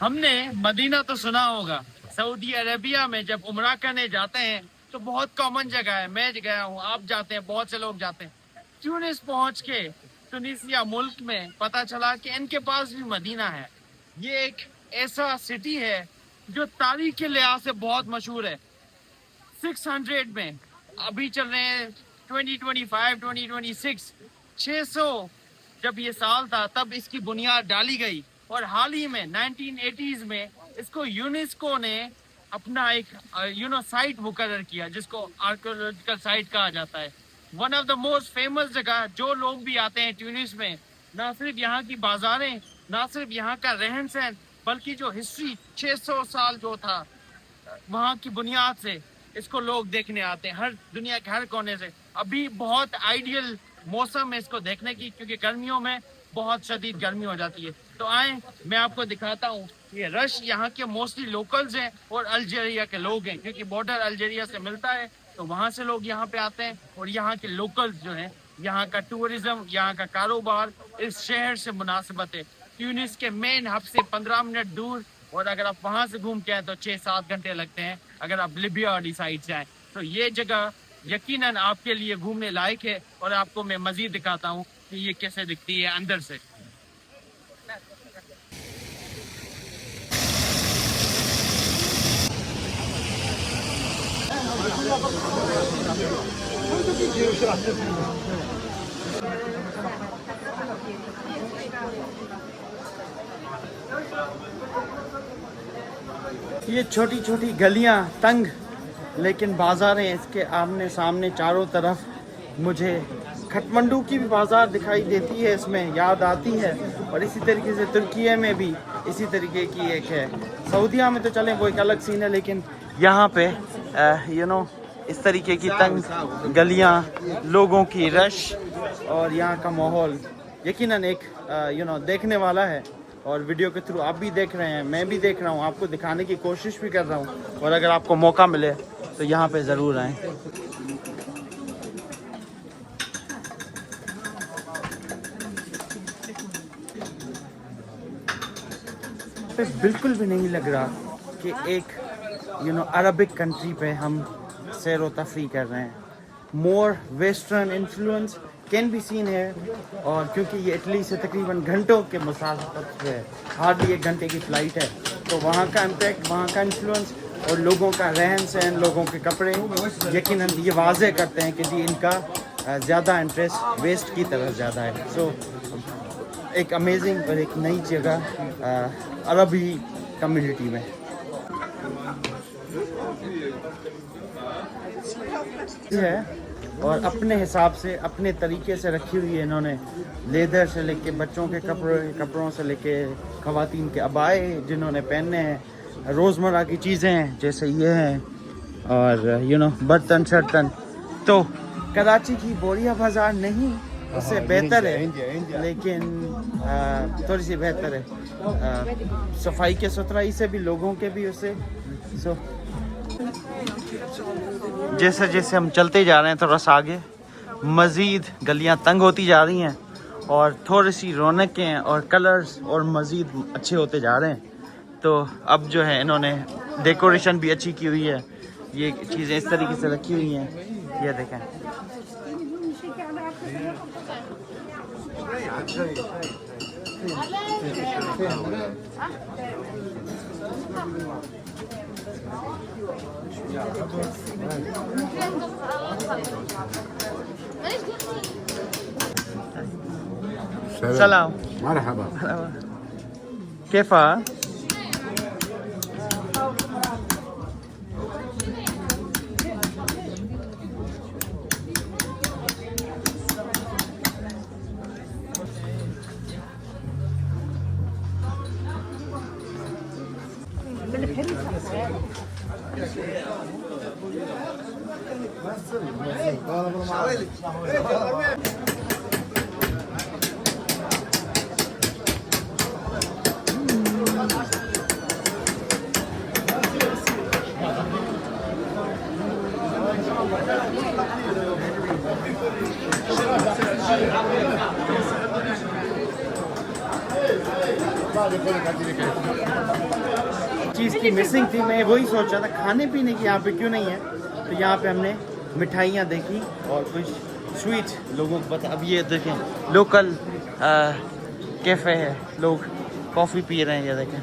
हमने मदीना तो सुना होगा। सऊदी अरेबिया में जब उमरा करने जाते हैं तो बहुत कॉमन जगह है। मैं गया हूँ, आप जाते हैं, बहुत से लोग जाते हैं। ट्यूनिस पहुंच के ट्यूनिसिया मुल्क में पता चला कि इनके पास भी मदीना है। ये एक ऐसा सिटी है जो तारीख के लिहाज से बहुत मशहूर है। 600 में अभी चल रहे हैं 2025 2026 600 जब ये साल था तब इसकी बुनियाद डाली गई और हाल ही में 1980s में इसको यूनेस्को ने अपना एक साइट मुकर्रर किया जिसको आर्कियोलॉजिकल साइट कहा जाता है। One of the most famous जगह जो लोग भी आते हैं ट्यूनिस में, ना सिर्फ यहाँ की बाजारें, ना सिर्फ यहाँ का रहन सहन, बल्कि जो हिस्ट्री 600 साल जो था वहाँ की बुनियाद से इसको लोग देखने आते हैं हर दुनिया के हर कोने से। अभी बहुत आइडियल मौसम है इसको देखने की क्योंकि गर्मियों में बहुत शदीद गर्मी हो जाती है। तो आए मैं आपको दिखाता हूँ। ये रश यहाँ के मोस्टली लोकल्स हैं और अल्जीरिया के लोग हैं क्योंकि बॉर्डर अल्जीरिया से मिलता है तो वहाँ से लोग यहाँ पे आते हैं। और यहाँ के लोकल्स जो हैं, यहाँ का टूरिज्म, यहाँ का कारोबार इस शहर से मुनासिबत है। ट्यूनिस के मेन हब से 15 मिनट दूर, और अगर आप वहां से घूम के आए तो 6-7 घंटे लगते हैं अगर आप लिबिया वाली साइड से आए। तो ये जगह यकीनन आपके लिए घूमने लायक है और आपको मैं मजीद दिखाता हूँ कि ये कैसे दिखती है अंदर से। ये छोटी छोटी गलियां, तंग लेकिन बाज़ारें इसके आमने सामने चारों तरफ। मुझे खटमंडू की भी बाज़ार दिखाई देती है, इसमें याद आती है। और इसी तरीके से तुर्किये में भी इसी तरीके की एक है। सऊदीया में तो चलें वो एक अलग सीन है, लेकिन यहाँ पे इस तरीके की तंग गलियाँ, लोगों की रश और यहाँ का माहौल यकीनन एक देखने वाला है। और वीडियो के थ्रू आप भी देख रहे हैं, मैं भी देख रहा हूँ, आपको दिखाने की कोशिश भी कर रहा हूँ। और अगर आपको मौका मिले तो यहाँ पे ज़रूर आएँ। बिल्कुल भी नहीं लग रहा कि एक अरबिक कंट्री पे हम सैर व तफरी कर रहे हैं। More western influence can be seen है। और क्योंकि ये इटली से तकरीबन घंटों के मुसाफत पे है, हार्डली 1 घंटे की फ़्लाइट है, तो वहाँ का इम्पैक्ट, वहाँ का इन्फ्लुएंस और लोगों का रहन सहन, लोगों के कपड़े यकीनन ये वाज़े करते हैं कि जी इनका ज़्यादा इंटरेस्ट वेस्ट की तरफ ज़्यादा है। सो एक अमेजिंग और एक नई जगह अरबी कम्युनिटी में। है और अपने हिसाब से, अपने तरीके से रखी हुई है इन्होंने। लेदर से लेके बच्चों के कपड़ों से लेके ख़वातीन के अबाए जिन्होंने पहनने हैं, रोज़मर्रा की चीज़ें हैं जैसे ये हैं, और बर्तन शर्तन। तो कराची की बोरिया बाज़ार नहीं, उससे बेहतर है, लेकिन थोड़ी सी बेहतर है सफाई के सुथराई से भी, लोगों के भी उससे। सो जैसे जैसे हम चलते जा रहे हैं थोड़ा सा आगे, मज़ीद गलियां तंग होती जा रही हैं और थोड़ी सी रौनकें और कलर्स और मज़ीद अच्छे होते जा रहे हैं। तो अब जो है इन्होंने डेकोरेशन भी अच्छी की हुई है, ये चीज़ें इस तरीके से रखी हुई हैं, ये देखें। सलाम, मरहबा, कैफा? चीज़ की मिसिंग थी, मैं वही सोच रहा था खाने पीने की यहाँ पे क्यों नहीं है। तो यहाँ पे हमने मिठाइयाँ देखी और कुछ स्वीट लोगों को पता। अब ये देखें लोकल कैफ़े है, लोग कॉफ़ी पी रहे हैं, ये देखें।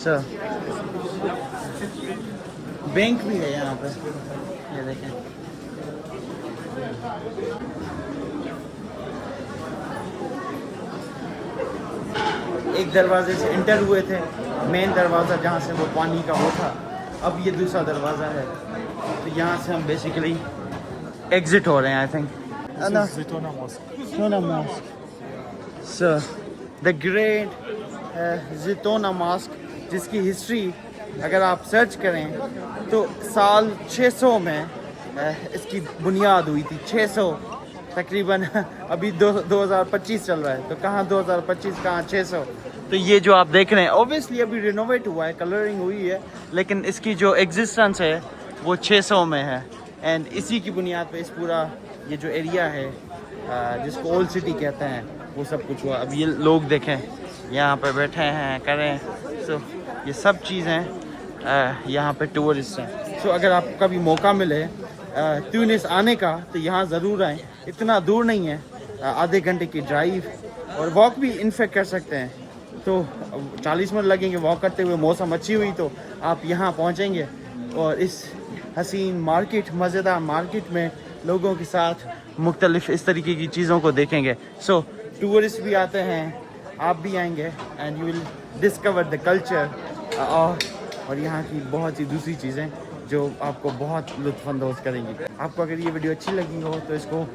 सर बैंक भी है यहाँ पे, ये देखें। एक दरवाजे से इंटर हुए थे, मेन दरवाज़ा जहाँ से वो पानी का वो था। अब ये दूसरा दरवाज़ा है, तो यहाँ से हम बेसिकली एग्जिट हो रहे हैं, I think. Zitona Mosque. Zitona Mosque. So, the great Zitona Mosque, जिसकी हिस्ट्री अगर आप सर्च करें तो साल 600 में इसकी बुनियाद हुई थी। 600 तकरीबन। अभी 2025 चल रहा है, तो कहाँ 2025 कहाँ 600। तो ये जो आप देख रहे हैं ऑब्वियसली अभी रिनोवेट हुआ है, कलरिंग हुई है, लेकिन इसकी जो एग्जिस्टेंस है वो 600 में है। एंड इसी की बुनियाद पे इस पूरा ये जो एरिया है जिसको ओल्ड सिटी कहते हैं वो सब कुछ हुआ। अब ये लोग देखें यहाँ पे बैठे हैं करें। सो ये सब चीज़ें यहाँ पे टूरिस्ट हैं। सो अगर आपको कभी मौका मिले ट्यूनिस आने का तो यहाँ ज़रूर आएँ। इतना दूर नहीं है, आधे घंटे की ड्राइव, और वॉक भी इनफेक्ट कर सकते हैं। तो 40 मिनट लगेंगे वॉक करते हुए। मौसम अच्छी हुई तो आप यहाँ पहुँचेंगे और इस हसीन मार्केट, मज़ेदार मार्केट में लोगों के साथ मुख्तलिफ इस तरीके की चीज़ों को देखेंगे। सो टूरिस्ट भी आते हैं, आप भी आएंगे and you will discover the culture और यहाँ की बहुत सी दूसरी चीज़ें जो आपको बहुत लुत्फ़अंदोज़ करेंगी। आपको अगर ये वीडियो अच्छी लगी हो तो इसको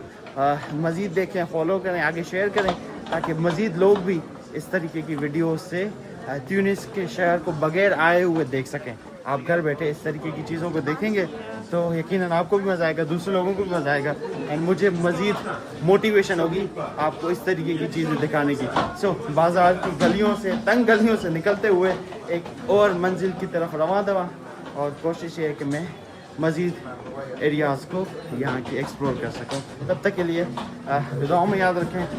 मज़ीद देखें, फॉलो करें, आगे शेयर करें, ताकि मज़ीद लोग भी इस तरीके की वीडियोस से ट्यूनिस के शहर को बगैर आए हुए देख सकें। आप घर बैठे इस तरीके की चीज़ों को देखेंगे तो यकीनन आपको भी मज़ा आएगा, दूसरे लोगों को भी मज़ा आएगा, एंड मुझे मज़ीद मोटिवेशन होगी आपको इस तरीके की चीज़ें दिखाने की। सो बाज़ार की गलियों से, तंग गलियों से निकलते हुए एक और मंजिल की तरफ रवां दवा, और कोशिश ये है कि मैं मज़ीद एरियाज़ को यहाँ की एक्सप्लोर कर सकूँ। तब तक के लिए दुआओं में याद रखें।